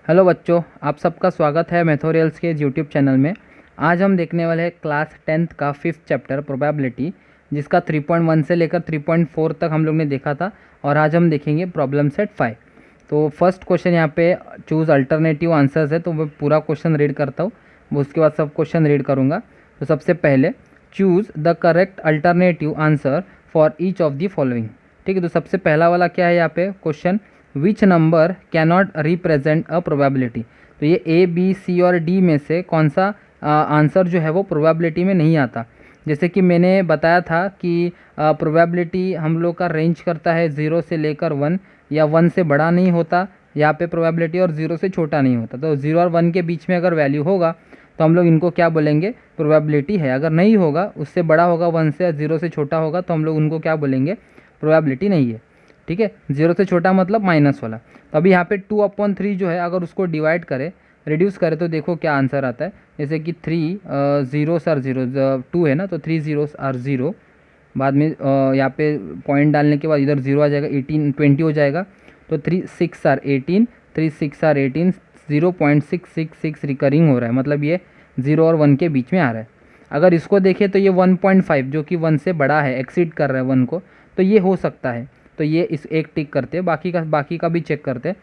Hello बच्चों, आप सबका स्वागत है मैथोरियल्स के यूट्यूब चैनल में। आज हम देखने वाले हैं क्लास 10th का 5th चैप्टर प्रोबेबिलिटी, जिसका 3.1 से लेकर 3.4 तक हम लोग ने देखा था। और आज हम देखेंगे प्रॉब्लम सेट 5। तो फर्स्ट क्वेश्चन यहाँ पे चूज़ अल्टरनेटिव आंसर्स है, तो मैं पूरा क्वेश्चन रीड करता हूँ, उसके बाद सब क्वेश्चन रीड करूँगा। तो सबसे पहले choose the correct alternative answer for each of the following. ठीक है, तो सबसे पहला वाला क्या है यहाँ पे question, which number cannot represent a probability. तो ये ए बी सी और डी में से कौन सा आंसर जो है वो प्रोबेबिलिटी में नहीं आता। जैसे कि मैंने बताया था कि प्रोबेबिलिटी हम लोग का रेंज करता है 0 से लेकर 1, या 1 से बड़ा नहीं होता यहाँ पे प्रोबेबिलिटी, और 0 से छोटा नहीं होता। तो 0 और 1 के बीच में अगर वैल्यू होगा तो हम लोग इनको क्या बोलेंगे, प्रोबेबिलिटी है। अगर नहीं होगा, उससे बड़ा होगा 1 से, 0 से छोटा होगा, तो हम लोग उनको क्या बोलेंगे, प्रोबेबिलिटी नहीं है। ठीक है, 0 से छोटा मतलब माइनस वाला। तो अभी यहाँ पे 2/3 जो है, अगर उसको डिवाइड करें, रिड्यूस करें, तो देखो क्या आंसर आता है। जैसे कि 3 ज़ीरोस आर ज़ीरो, 2 है ना, तो 3 ज़ीरोस आर ज़ीरो। बाद में यहाँ पे पॉइंट डालने के बाद इधर 0 आ जाएगा, 18 20 हो जाएगा। तो 3 6 आर 18, 3 6 आर 18, 0.666 रिकरिंग हो रहा है, मतलब ये 0 और 1 के बीच में आ रहा है। अगर इसको देखें तो ये 1.5 जो कि 1 से बड़ा है, एक्सीड कर रहा है 1 को, तो ये हो सकता है। तो ये इस एक टिक करते हैं, बाकी का भी चेक करते हैं।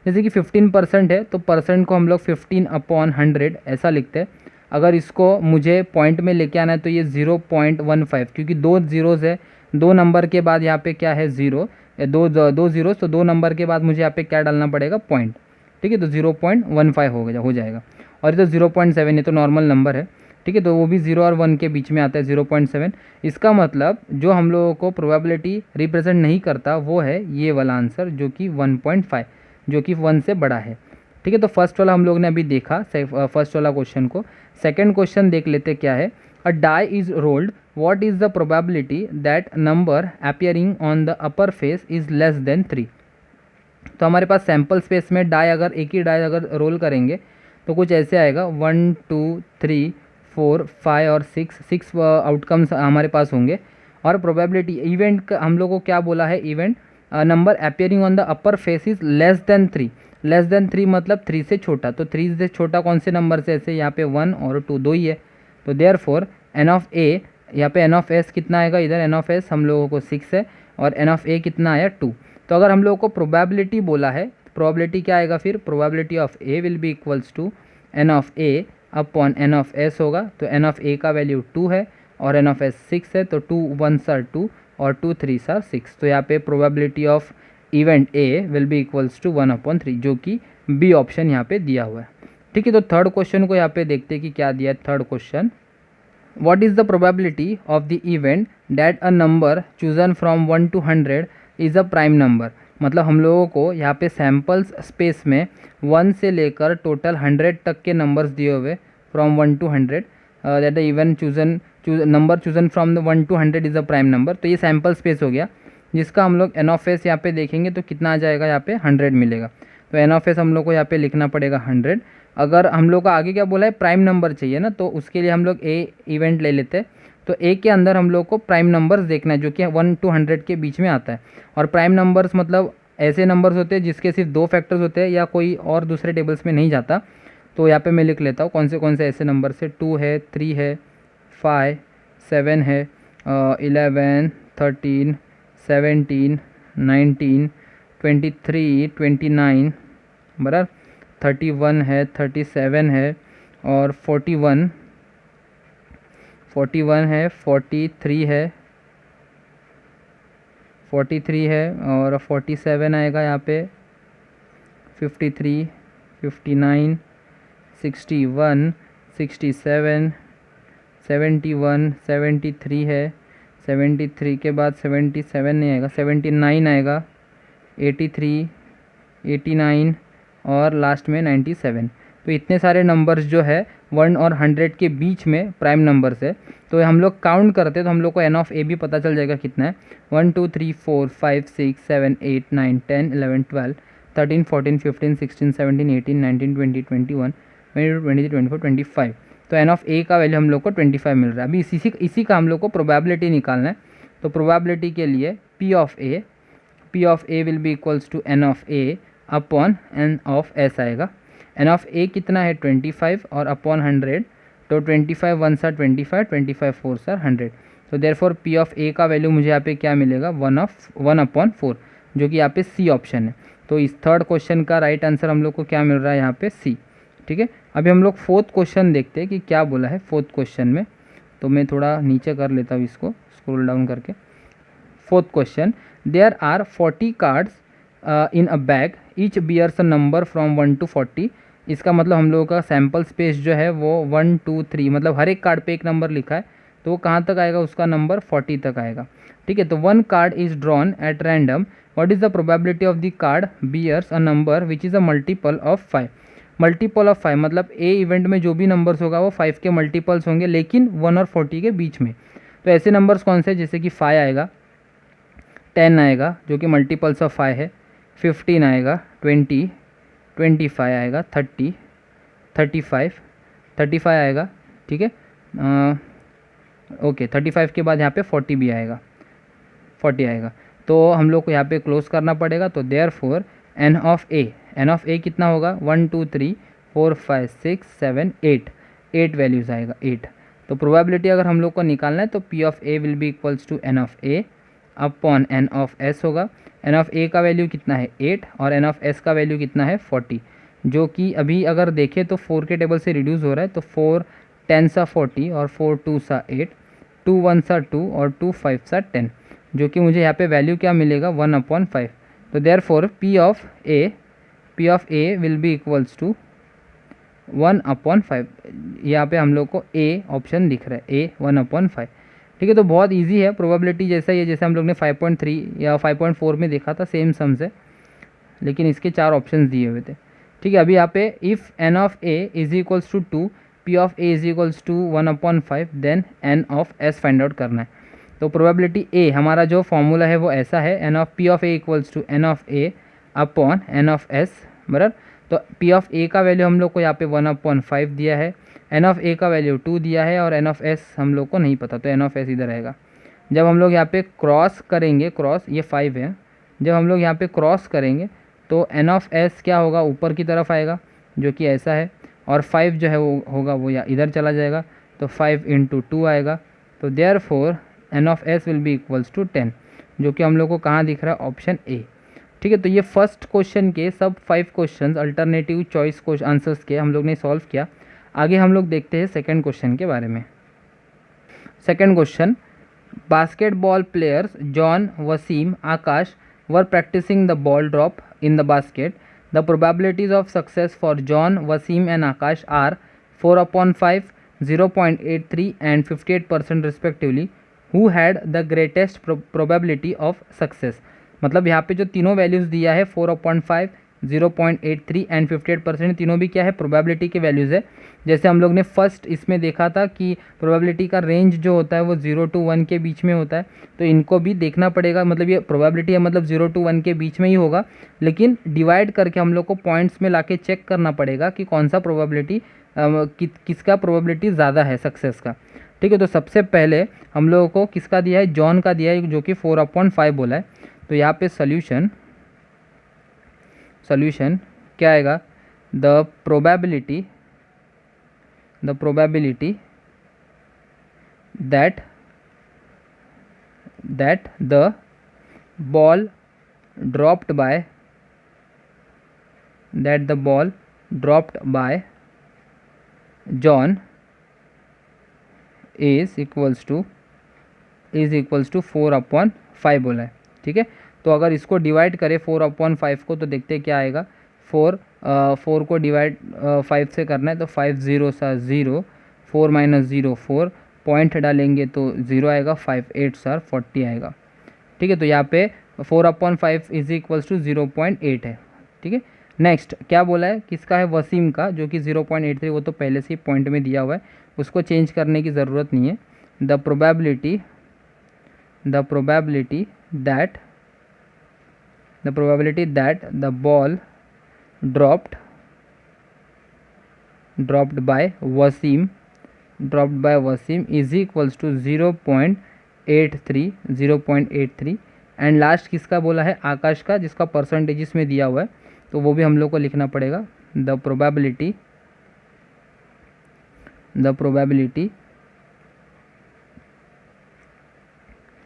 जैसे कि 15% है, तो परसेंट को हम लोग 15/100 ऐसा लिखते हैं। अगर इसको मुझे पॉइंट में लेके आना है तो ये 0.15, क्योंकि 2 ज़ीरोज़ है, 2 नंबर के बाद यहाँ पे क्या है, 0, 2 ज़ीरोज़, तो 2 नंबर के बाद मुझे यहाँ पे क्या डालना पड़ेगा, पॉइंट। ठीक है, तो 0.15 हो जाएगा। और ये तो 0.7, ये तो नॉर्मल नंबर है। ठीक है, तो वो भी 0 और 1 के बीच में आता है, 0.7। इसका मतलब जो हम लोगों को प्रोबेबिलिटी रिप्रेजेंट नहीं करता वो है ये वाला आंसर, जो कि 1.5, जो कि 1 से बड़ा है। ठीक है, तो फर्स्ट वाला हम लोग ने अभी देखा, फर्स्ट वाला क्वेश्चन को। सेकंड क्वेश्चन देख लेते क्या है। A die is rolled, what is the probability that number appearing on the upper face is less than 3। तो हमारे पास सैम्पल स्पेस में डाई, अगर एक ही डाई अगर रोल करेंगे तो कुछ ऐसे आएगा, 1 2 3 4 5 और 6 आउटकम्स हमारे पास होंगे। और प्रोबेबिलिटी इवेंट का हम लोग को क्या बोला है, event number appearing on the upper face is less than 3। Less than 3 मतलब 3 से छोटा। तो 3 से छोटा कौन से नंबर से, ऐसे यहाँ पे 1 और 2 दो ही है। तो देयर फोर एन ऑफ ए, यहाँ पे एन ऑफ एस कितना आएगा, इधर एन ऑफ एस हम लोगों को 6 है, और एन ऑफ ए कितना आया, 2। तो अगर हम लोगों को प्रोबेबिलिटी बोला है, प्रोबेबिलिटी क्या आएगा फिर, probability of A will be equals to N of A upon N of S होगा। तो एन ऑफ ए का वैल्यू 2 है और एन ऑफ एस 6 है, तो 2 1s आर 2 और 2 3s आर 6। तो यहाँ पे probability of event A will be equals to 1/3, जो कि बी ऑप्शन यहाँ पे दिया हुआ है। ठीक है, तो थर्ड क्वेश्चन को यहाँ पे देखते हैं कि क्या दिया है। Third question, what is the probability of the event that a number chosen from 1 to 100 is a prime number। मतलब हम लोगों को यहाँ पे सैम्पल्स स्पेस में 1 से लेकर टोटल 100 तक के नंबर्स दिए हुए, from 1 to 100, that the event number chosen from the 1 to 100 is a prime number. तो ये सैम्पल स्पेस हो गया, जिसका हम लोग एन ऑफ एस यहाँ पे देखेंगे तो कितना आ जाएगा, यहाँ पे 100 मिलेगा। तो एन ऑफ एस हम लोग को यहाँ पे लिखना पड़ेगा 100। अगर हम लोग को आगे क्या बोला है, प्राइम नंबर चाहिए ना, तो उसके लिए हम लोग ए इवेंट ले लेते हैं। तो ए के अंदर हम लोग को प्राइम नंबर्स देखना है, जो कि 1 to 100 के बीच में आता है। और प्राइम नंबर्स मतलब ऐसे नंबर्स होते हैं जिसके सिर्फ 2 फैक्टर्स होते हैं, या कोई और दूसरे टेबल्स में नहीं जाता। तो यहाँ पे मैं लिख लेता हूँ कौन से ऐसे नंबर से, 2 है, 3 है, 5 7 है, 11 13 17 19 23 29 बराबर, 31 है, 37 है, और 41 है, 43 है, 43 है, और 47 आएगा यहाँ पे, 53 59 61 67 71 73 है, 73 के बाद 77 नहीं आएगा, 79 आएगा, 83 89 और लास्ट में 97। तो इतने सारे नंबर्स जो है 1 और 100 के बीच में प्राइम नंबर्स है। तो हम लोग काउंट करते तो हम लोग को एन ऑफ ए भी पता चल जाएगा कितना है, 1 2 3 4 5 6 7 8 9 10 11 12 13 14 15 16 17 18 19 20 21 22 23 24 25। तो एन ऑफ ए का वैल्यू हम लोग को 25 मिल रहा है। अभी इसी का हम लोग को प्रोबेबिलिटी निकालना है। तो प्रोबेबिलिटी के लिए P of A will be equals to N of A upon N of S आएगा। एन ऑफ ए कितना है 25 और अपॉन 100, तो 25 वन सा 25, 25 फोर सा 100। तो देयरफॉर पी ऑफ ए का वैल्यू मुझे यहाँ पे क्या मिलेगा 1/4, जो कि यहाँ पे सी ऑप्शन है। तो इस थर्ड क्वेश्चन का राइट आंसर हम लोग को क्या मिल रहा है यहाँ पे सी। ठीक है, अभी हम लोग फोर्थ क्वेश्चन देखते हैं कि क्या बोला है फोर्थ क्वेश्चन में। तो मैं थोड़ा नीचे कर लेता हूँ इसको, स्क्रॉल डाउन करके। Fourth question, there are 40 cards in a bag, each bears a number from 1 to 40। इसका मतलब हम लोगों का सैम्पल स्पेस जो है वो 1 2 3, मतलब हर एक कार्ड पे एक नंबर लिखा है, तो वो कहाँ तक आएगा, उसका नंबर 40 तक आएगा। ठीक है, तो one card is drawn at random, what is the probability of the card bears a number which is a multiple of 5। Multiple of 5 मतलब ए इवेंट में जो भी नंबर्स होगा वो 5 के मल्टीपल्स होंगे, लेकिन 1 और 40 के बीच में। तो ऐसे नंबर्स कौन से, जैसे कि 5 आएगा, 10 आएगा जो कि मल्टीपल्स ऑफ 5 है, 15 आएगा, 20, 25 आएगा, 30, 35 आएगा। ठीक है, ओके 35 के बाद यहाँ पे 40 भी आएगा, 40 आएगा। तो हम लोग को यहाँ पे क्लोज करना पड़ेगा। तो देयरफॉर एन ऑफ ए कितना होगा 1 2 3 4 5 6 7 8 वैल्यूज़ आएगा 8। तो प्रोबेबिलिटी अगर हम लोग को निकालना है तो P of A will be equals to N of A upon N of S होगा। एन ऑफ ए का वैल्यू कितना है 8 और एन ऑफ एस का वैल्यू कितना है 40, जो कि अभी अगर देखें तो 4 के टेबल से रिड्यूस हो रहा है। तो 4 10 सा 40 और 4 2 सा 8, 2 1 सा 2 और 2 5 सा 10, जो कि मुझे यहाँ पे वैल्यू क्या मिलेगा 1/5। तो therefore P of A will be equals to 1/5। यहाँ पे हम लोग को ए ऑप्शन दिख रहा है, ए 1/5। ठीक है, तो बहुत इजी है, प्रोबेबिलिटी जैसा ही है जैसे हम लोग ने 5.3 या 5.4 में देखा था, सेम सम्स है, लेकिन इसके 4 ऑप्शंस दिए हुए थे। ठीक है, अभी यहाँ पे if N of A is equals to 2, P of A is equals to 1/5, then N of S find out करना है। तो प्रोबेबिलिटी ए हमारा जो फॉर्मूला है वो ऐसा है, N of P of A equals to N of A upon N of S, बराबर। तो पी ऑफ ए का वैल्यू हम लोग को यहाँ पे 1/5 दिया है, एन ऑफ ए का वैल्यू 2 दिया है और एन ऑफ एस हम लोग को नहीं पता, तो एन ऑफ एस इधर आएगा। जब हम लोग यहाँ पे क्रॉस करेंगे, क्रॉस ये 5 है, जब हम लोग यहाँ पे क्रॉस करेंगे तो एन ऑफ एस क्या होगा, ऊपर की तरफ आएगा, जो कि ऐसा है, और 5 जो है वो होगा वो या इधर चला जाएगा, तो 5 × 2 आएगा। तो therefore N of S will be equals to 10, जो कि हम लोग को कहाँ दिख रहा है, ऑप्शन ए। ठीक है, तो ये फर्स्ट क्वेश्चन के सब 5 क्वेश्चंस अल्टरनेटिव चॉइस आंसर्स के हम लोग ने सॉल्व किया। आगे हम लोग देखते हैं सेकंड क्वेश्चन के बारे में। Second question, basketball players John, Wasim, Akash were practicing the ball drop in the basket. The probabilities of success for John, Wasim and Akash are 4/5, 0.83 and 58% respectively. Who had the greatest probability of success? मतलब यहाँ पे जो तीनों values दिया है 4/5, 0.83 and 58%, तीनों भी क्या है, प्रोबेबिलिटी के वैल्यूज़ है। जैसे हम लोग ने फर्स्ट इसमें देखा था कि प्रोबेबिलिटी का रेंज जो होता है वो 0 to 1 के बीच में होता है, तो इनको भी देखना पड़ेगा। मतलब ये प्रोबेबिलिटी है, मतलब 0 to 1 के बीच में ही होगा, लेकिन डिवाइड करके हम लोग को पॉइंट्स में लाके चेक करना पड़ेगा कि कौन सा प्रोबेबिलिटी किसका प्रोबेबिलिटी ज़्यादा है सक्सेस का। ठीक है, तो सबसे पहले हम लोगों को किसका दिया है, जॉन का दिया है, जो कि 4/5 बोला है। तो यहाँ पे सॉल्यूशन क्या आएगा, the probability that the ball dropped by John is equals to 4/5 बोला है। ठीक है, तो अगर इसको डिवाइड करें 4/5 को, तो देखते हैं क्या आएगा। 4 को डिवाइड 5 से करना है, तो 5 0 सा 0, 4 - 0 4, पॉइंट डालेंगे तो 0 आएगा, 5 8 सर 40 आएगा। ठीक है, तो यहाँ पे 4/5 इज इक्वल्स टू 0.8 है। ठीक है, नेक्स्ट क्या बोला है, किसका है, वसीम का, जो कि 0.83, वो तो पहले से ही पॉइंट में दिया हुआ है, उसको चेंज करने की ज़रूरत नहीं है। The probability that the ball dropped by Wasim is equals to 0.83 and last किसका बोला है, आकाश का, जिसका परसेंटेजेस में दिया हुआ है, तो वो भी हम लोग को लिखना पड़ेगा। the probability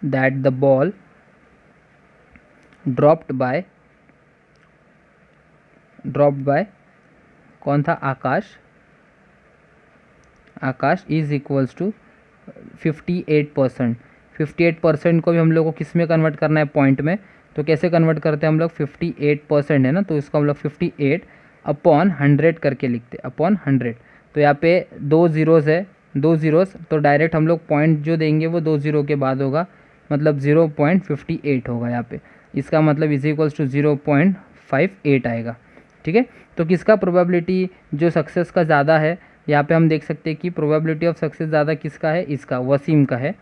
that the ball dropped by कौन था, आकाश इज इक्वल्स टू 58%। 58% को भी हम लोग को किस में कन्वर्ट करना है, पॉइंट में। तो कैसे कन्वर्ट करते हैं हम लोग, 58% है ना, तो इसको हम लोग 58 अपॉन 100 करके लिखते हैं, अपॉन 100। तो यहाँ पे 2 ज़ीरोज़ है, 2 ज़ीरोज़, तो डायरेक्ट हम लोग पॉइंट जो देंगे वो 2 ज़ीरो के बाद होगा, मतलब 0.58 होगा यहाँ पे। इसका मतलब इज इक्वल्स टू 0.58 आएगा। ठीक है, तो किसका प्रोबेबिलिटी जो सक्सेस का ज़्यादा है, यहाँ पे हम देख सकते हैं कि प्रोबेबिलिटी ऑफ सक्सेस ज़्यादा किसका है, इसका, वसीम का है।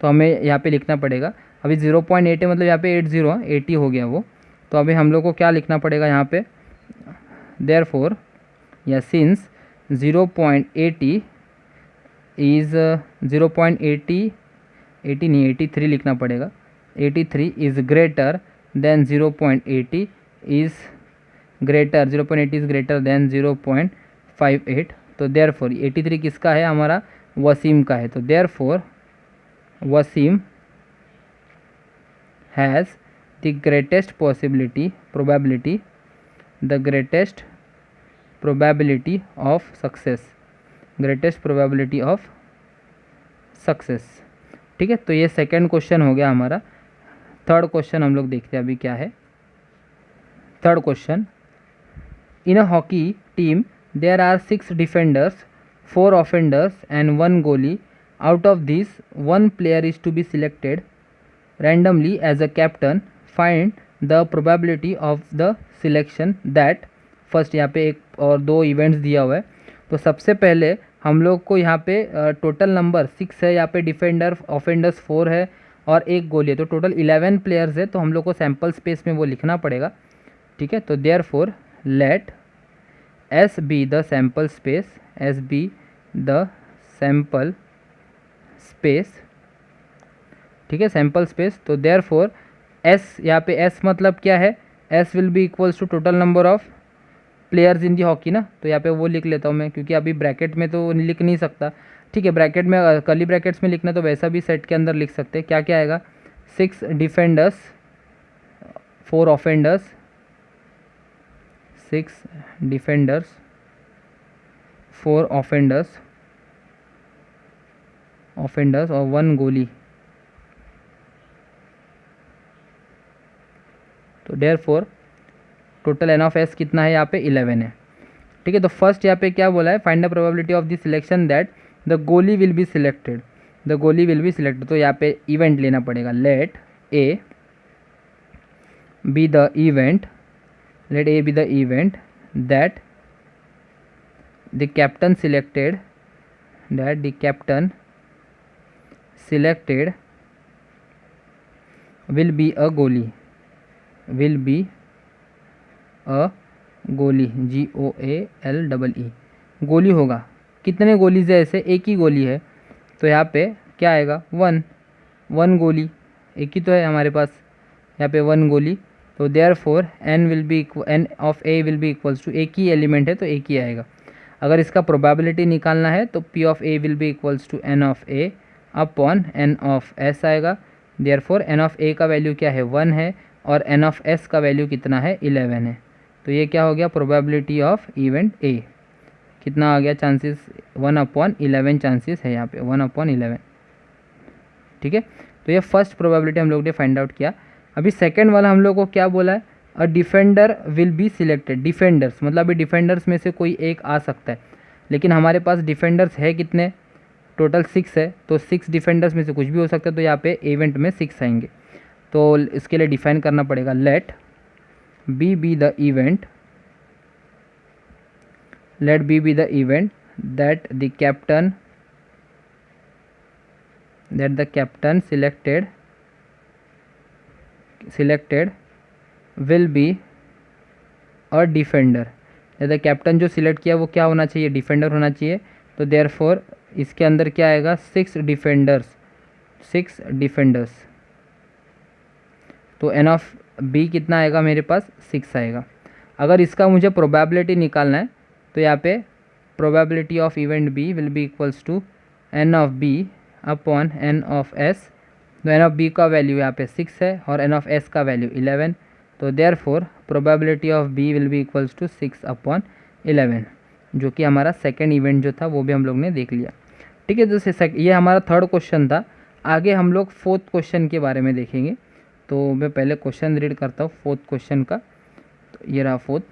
तो हमें यहाँ पे लिखना पड़ेगा, अभी 0.8 है, मतलब यहाँ पे 80 हो गया वो। तो अभी हम लोग को क्या लिखना पड़ेगा यहाँ पे, देयरफॉर या सिंस 0.80 इज़ 0.80 80 नहीं 83 लिखना पड़ेगा, 83 is greater than 0.80 is greater 0.80 is greater than 0.58। तो देयरफॉर 83 किसका है, हमारा वसीम का है। तो therefore Wasim has the greatest probability of success. ठीक है, तो ये सेकंड क्वेश्चन हो गया हमारा। थर्ड क्वेश्चन हम लोग देखते हैं अभी क्या है। Third question, in a hockey team there are 6 defenders, 4 offenders and 1 goalie. Out of this 1 player is to be selected randomly as a captain. Find the probability of the selection that. First यहाँ पे 1 और 2 events दिया हुआ है। तो सबसे पहले हम लोग को यहाँ पे टोटल नंबर 6 है, यहाँ पे डिफेंडर ऑफेंडर्स 4 है और 1 गोली है, तो टोटल 11 प्लेयर्स है। तो हम लोग को सैम्पल स्पेस में वो लिखना पड़ेगा। ठीक है, तो therefore let S be the sample space, S be the sample space. ठीक है, सैम्पल स्पेस। तो देयरफॉर S, यहाँ पे S मतलब क्या है, S will be equals to total number of players in the hockey ना। तो यहाँ पे वो लिख लेता हूँ मैं, क्योंकि अभी ब्रैकेट में तो लिख नहीं सकता। ठीक है, ब्रैकेट में कर्ली ब्रैकेट्स में लिखना, तो वैसा भी सेट के अंदर लिख सकते हैं। क्या क्या आएगा, 6 डिफेंडर्स, 4 ऑफेंडर्स, 6 डिफेंडर्स, 4 ऑफेंडर्स और 1 गोली। तो therefore total N of S कितना है, यहाँ पे 11 है। ठीक है, तो फर्स्ट यहाँ पे क्या बोला है, find the probability of the selection that the goalie will be selected. The goalie will be selected, तो यहाँ पे इवेंट लेना पड़ेगा। Let A be the event, let A be the event that the captain selected, that the captain selected will be a goalie, will be a गोली, GOALEE, गोली होगा। कितने गोलीज है, ऐसे एक ही गोली है, तो यहाँ पे क्या आएगा, 1 गोली, एक ही तो है हमारे पास, यहाँ पे 1 गोली। तो therefore N will be N of A will be equals to, एक ही एलिमेंट है तो एक ही आएगा। अगर इसका प्रोबेबिलिटी निकालना है तो P of A will be equals to N of A upon N of S आएगा। देयरफॉर N ऑफ A का वैल्यू क्या है, 1 है, और N ऑफ S का वैल्यू कितना है, 11 है। तो ये क्या हो गया, प्रोबेबिलिटी ऑफ इवेंट A कितना आ गया, चांसेस 1/11 चांसेस है यहाँ पे, 1/11। ठीक है, तो ये फर्स्ट प्रोबेबिलिटी हम लोग ने फाइंड आउट किया। अभी सेकंड वाला हम लोग को क्या बोला है, अ defender will be selected. Defenders मतलब अभी डिफेंडर्स में से कोई एक आ सकता है, लेकिन हमारे पास डिफेंडर्स है कितने, टोटल 6 है, तो 6 डिफेंडर्स में से कुछ भी हो सकता है। तो यहाँ पे इवेंट में 6 आएंगे, तो इसके लिए डिफाइन करना पड़ेगा, late B be the event, let B be the event that the captain selected will be a defender। The captain जो सिलेक्ट किया वो क्या होना चाहिए, डिफेंडर होना चाहिए। तो देयरफॉर इसके अंदर क्या आएगा, 6 डिफेंडर्स। तो एन ऑफ बी कितना आएगा, मेरे पास 6 आएगा। अगर इसका मुझे प्रोबेबिलिटी निकालना है तो यहाँ पे probability of event B will be equals to N of B upon N of S. तो एन ऑफ बी का वैल्यू यहाँ पे 6 है और एन ऑफ एस का वैल्यू 11। तो therefore probability of B will be equals to 6 upon 11, जो कि हमारा सेकेंड इवेंट जो था वो भी हम लोग ने देख लिया। ठीक है, तो ये हमारा थर्ड क्वेश्चन था। आगे हम लोग फोर्थ क्वेश्चन के बारे में देखेंगे। तो मैं पहले क्वेश्चन रीड करता हूँ फोर्थ क्वेश्चन का। तो ये रहा fourth.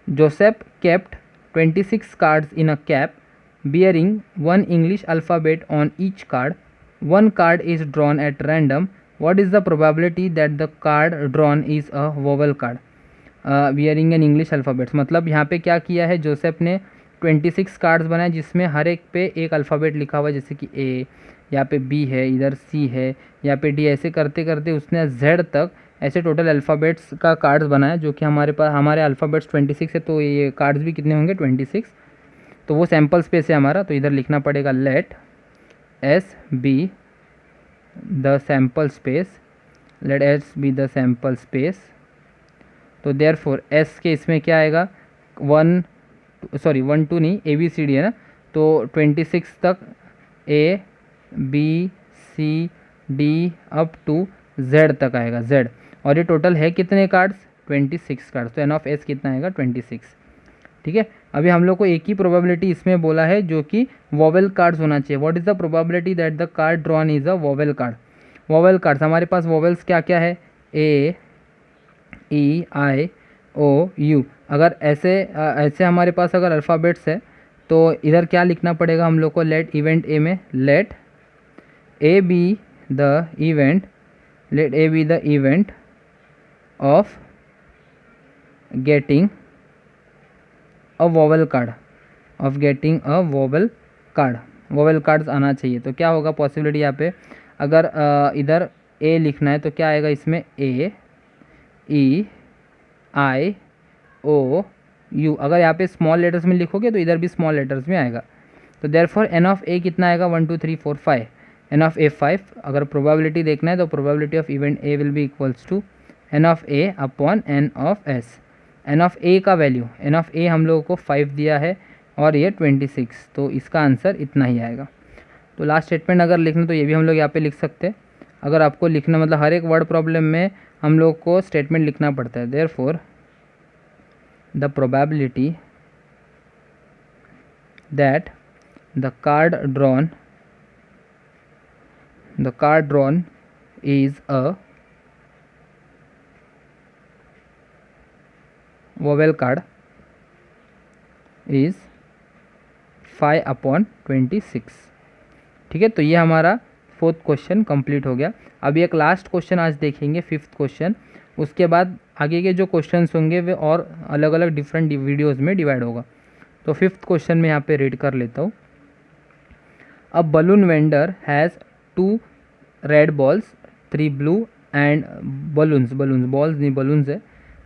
Joseph kept 26 cards in a cap bearing one English alphabet on each card. One card is drawn at random. What is the probability that the card drawn is a vowel card bearing an English alphabet? मतलब यहाँ पे क्या किया है, Joseph ने 26 cards बनाए जिसमें हर एक पे एक अल्फ़ाबेट लिखा हुआ है, जैसे कि ए, यहाँ पे बी है, इधर सी है, यहाँ पे डी। ऐसे करते करते उसने जेड तक ऐसे टोटल अल्फ़ाबेट्स का कार्ड्स बनाया, जो कि हमारे अल्फ़ाबेट्स 26 है, तो ये कार्ड्स भी कितने होंगे 26। तो वो सैम्पल स्पेस है हमारा, तो इधर लिखना पड़ेगा let S be the sample space, let S be the sample space. तो देयरफॉर एस के इसमें क्या आएगा, 1 2 नहीं, ए बी सी डी है ना, तो 26 तक A B C D up to Z तक आएगा, जेड। और ये टोटल है कितने कार्ड्स, 26 कार्ड्स। तो एन ऑफ एस कितना आएगा 26। ठीक है, अभी हम लोग को एक ही प्रोबेबिलिटी इसमें बोला है जो कि वोवेल कार्ड्स होना चाहिए। What is the probability that the card drawn is a vowel card. Vowel cards हमारे पास वोवेल्स क्या क्या है, ए ई आई ओ यू। अगर ऐसे हमारे पास अगर अल्फ़ाबेट्स है तो इधर क्या लिखना पड़ेगा हम लोग को, लेट इवेंट ए में let A be the event of getting a vowel card, vowel cards आना चाहिए। तो क्या होगा पॉसिबिलिटी यहाँ पे, अगर इधर ए लिखना है तो क्या आएगा इसमें, ए ई आई ओ यू। अगर यहाँ पे स्मॉल लेटर्स में लिखोगे तो इधर भी स्मॉल लेटर्स में आएगा। तो देयरफॉर एन ऑफ ए कितना आएगा, 1 2 3 4 5, एन ऑफ ए 5। अगर प्रोबेबिलिटी देखना है तो probability of event A will be equals to N of A upon N of S. N of A का वैल्यू, एन ऑफ ए हम लोगों को 5 दिया है और ये 26, तो इसका आंसर इतना ही आएगा। तो लास्ट स्टेटमेंट अगर लिखना तो ये भी हम लोग यहाँ पे लिख सकते हैं। अगर आपको लिखना मतलब हर एक वर्ड प्रॉब्लम में हम लोग को स्टेटमेंट लिखना पड़ता है। Therefore the probability that the card drawn is a vowel card is 5 upon 26। ठीक है, तो ये हमारा फोर्थ क्वेश्चन कंप्लीट हो गया। अब एक लास्ट क्वेश्चन आज देखेंगे, फिफ्थ क्वेश्चन। उसके बाद आगे के जो क्वेश्चंस होंगे वे और अलग अलग डिफरेंट वीडियोज़ में डिवाइड होगा। तो फिफ्थ क्वेश्चन में यहाँ पे रीड कर लेता हूँ। A balloon vendor has 2 red balls 3 blue and balloons है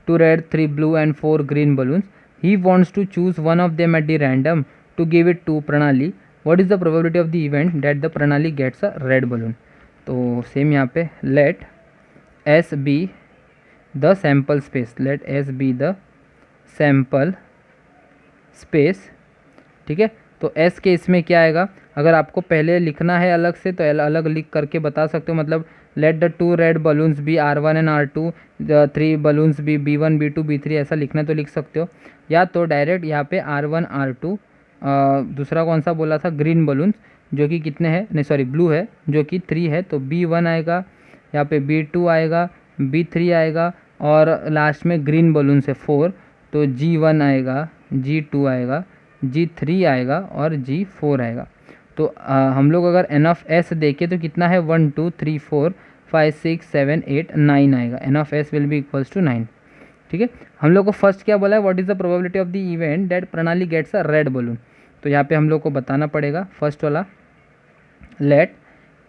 2 red 3 blue and 4 green balloons. He wants to choose one of them at the random to give it to Pranali. What is the probability of the event that the Pranali gets a red balloon? तो same यहाँ पे let S be the sample space, let S be the sample space। ठीक है, तो S के इसमें क्या आएगा, अगर आपको पहले लिखना है अलग से तो अलग लिख करके बता सकते हो। मतलब let the 2 red balloons be R1 and R2, the 3 balloons be B1 B2 B3, ऐसा लिखना तो लिख सकते हो। या तो डायरेक्ट यहाँ पे R1 R2, दूसरा कौन सा बोला था, ग्रीन बलून्स, जो कि कितने हैं, नहीं सॉरी ब्लू है, जो कि 3 है, तो B1 आएगा, यहाँ पे B2 आएगा, B3 आएगा, और लास्ट में ग्रीन बलून्स है 4, तो G1 आएगा, G2 आएगा, G3 आएगा और G4 आएगा। तो हम लोग अगर एन ऑफ एस देखें तो कितना है, 1 2 3 4 5 6 7 8 9 आएगा। N of S will be equals to 9। ठीक है, हम लोग को फर्स्ट क्या बोला है, what is the probability of the event that Pranali gets a red balloon. तो यहाँ पे हम लोग को बताना पड़ेगा फर्स्ट वाला, let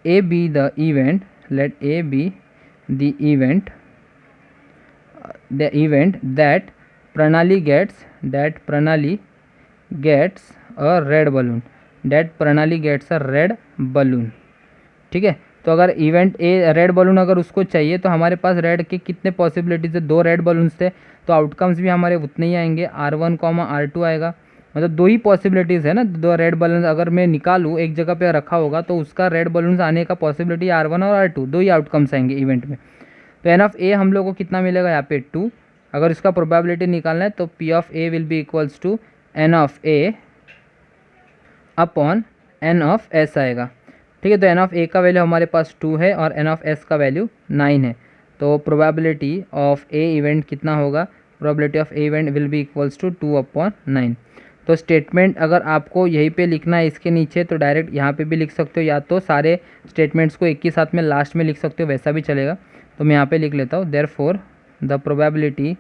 A be the event that Pranali gets a red balloon, that Pranali gets a red balloon. ठीक है, तो अगर इवेंट ए रेड बलून अगर उसको चाहिए तो हमारे पास रेड के कितने पॉसिबिलिटीज़ है, 2 रेड बलून्स थे, तो आउटकम्स भी हमारे उतने ही आएंगे, R1, R2 आएगा, मतलब 2 ही पॉसिबिलिटीज़ है ना, 2 रेड बलून अगर मैं निकालूँ एक जगह पे रखा होगा तो उसका रेड बलून्स आने का पॉसिबिलिटी R1 और R2, 2 ही आउटकम्स आएंगे इवेंट में। तो एन ऑफ ए हम लोग को कितना मिलेगा यहाँ पे 2। अगर इसका प्रोबेबिलिटी निकालना है तो P of A will be equals to N of A upon N of S आएगा। ठीक है, तो एन ऑफ ए का वैल्यू हमारे पास 2 है और एन ऑफ एस का वैल्यू 9 है। तो प्रोबेबिलिटी ऑफ ए इवेंट कितना होगा, probability of A event will be equals to 2/9। तो स्टेटमेंट अगर आपको यहीं पे लिखना है इसके नीचे तो डायरेक्ट यहाँ पे भी लिख सकते हो, या तो सारे स्टेटमेंट्स को एक ही साथ में लास्ट में लिख सकते हो, वैसा भी चलेगा। तो मैं यहाँ पे लिख लेता हूँ देयरफॉर द प्रोबेबिलिटी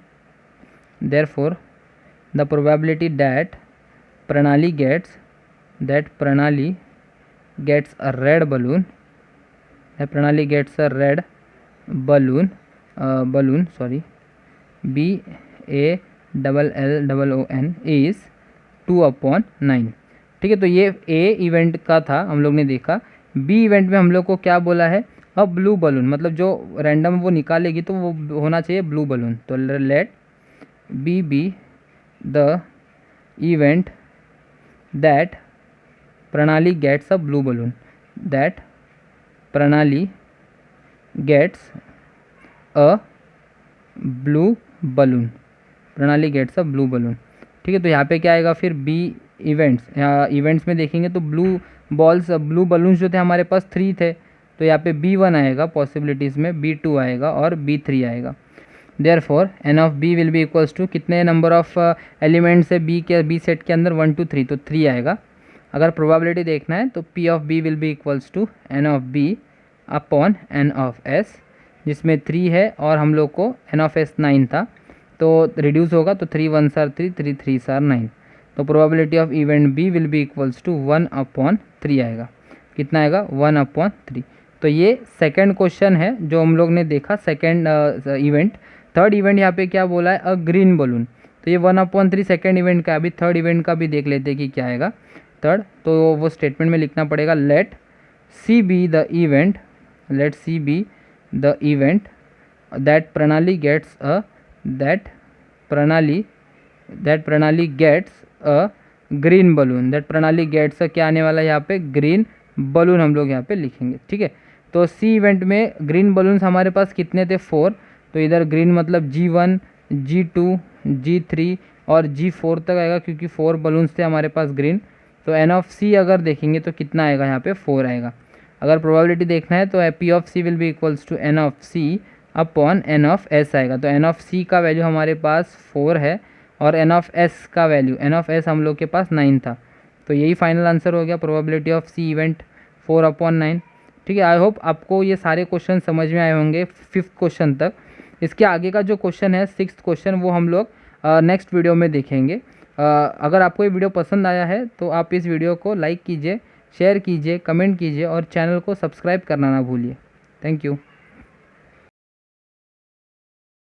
दैट प्रणाली gets a red balloon, BALLON is 2/9। ठीक है, तो ये ए इवेंट का था, हम लोग ने देखा। बी इवेंट में हम लोग को क्या बोला है, अ ब्लू बलून, मतलब जो रैंडम वो निकालेगी तो वो होना चाहिए ब्लू बलून। तो let B the event that Pranali gets a blue balloon, ठीक है। तो यहाँ पे क्या आएगा फिर, बी इवेंट्स, यहाँ इवेंट्स में देखेंगे तो ब्लू बलून्स जो थे हमारे पास 3 थे, तो यहाँ पे B1 आएगा पॉसिबिलिटीज़ में, B2 आएगा और B3 आएगा। Therefore N of B will be equals to, कितने नंबर ऑफ एलिमेंट्स है बी सेट के अंदर, 1 2 3, तो 3 आएगा। अगर प्रोबेबिलिटी देखना है तो P of B will be equals to N of B upon N of S, जिसमें 3 है और हम लोग को एन ऑफ एस 9 था, तो रिड्यूस होगा तो 3 1 सार 3, 3 3 सार 9। तो probability of event B will be equals to 1/3 आएगा। कितना आएगा, 1/3। तो ये सेकंड क्वेश्चन है जो हम लोग ने देखा, सेकंड इवेंट। थर्ड इवेंट यहाँ पे क्या बोला है, अ ग्रीन बलून, तो ये 1/3 सेकंड इवेंट का। अभी थर्ड इवेंट का भी देख लेते हैं कि क्या आएगा थर्ड। तो वो स्टेटमेंट में लिखना पड़ेगा, let C be the event that Pranali gets a green balloon, that Pranali gets क्या आने वाला है यहाँ पे, ग्रीन बलून हम लोग यहाँ पे लिखेंगे। ठीक है, तो सी इवेंट में ग्रीन बलून्स हमारे पास कितने थे, 4, तो इधर ग्रीन मतलब G1, G2, G3 और G4 तक आएगा, क्योंकि 4 बलून्स थे हमारे पास ग्रीन। तो एन ऑफ सी अगर देखेंगे तो कितना आएगा, यहाँ पे 4 आएगा। अगर प्रोबेबिलिटी देखना है तो P of C will be equals to N of C upon N of S आएगा। तो एन ऑफ सी का वैल्यू हमारे पास 4 है और एन ऑफ एस का वैल्यू, एन ऑफ एस हम लोग के पास 9 था। तो यही फाइनल आंसर हो गया, प्रोबेबिलिटी ऑफ सी इवेंट 4/9। ठीक है, आई होप आपको ये सारे क्वेश्चन समझ में आए होंगे 5th क्वेश्चन तक। इसके आगे का जो क्वेश्चन है 6th क्वेश्चन, वो हम लोग नेक्स्ट वीडियो में देखेंगे। अगर आपको ये वीडियो पसंद आया है तो आप इस वीडियो को लाइक कीजिए, शेयर कीजिए, कमेंट कीजिए और चैनल को सब्सक्राइब करना ना भूलिए। Thank you.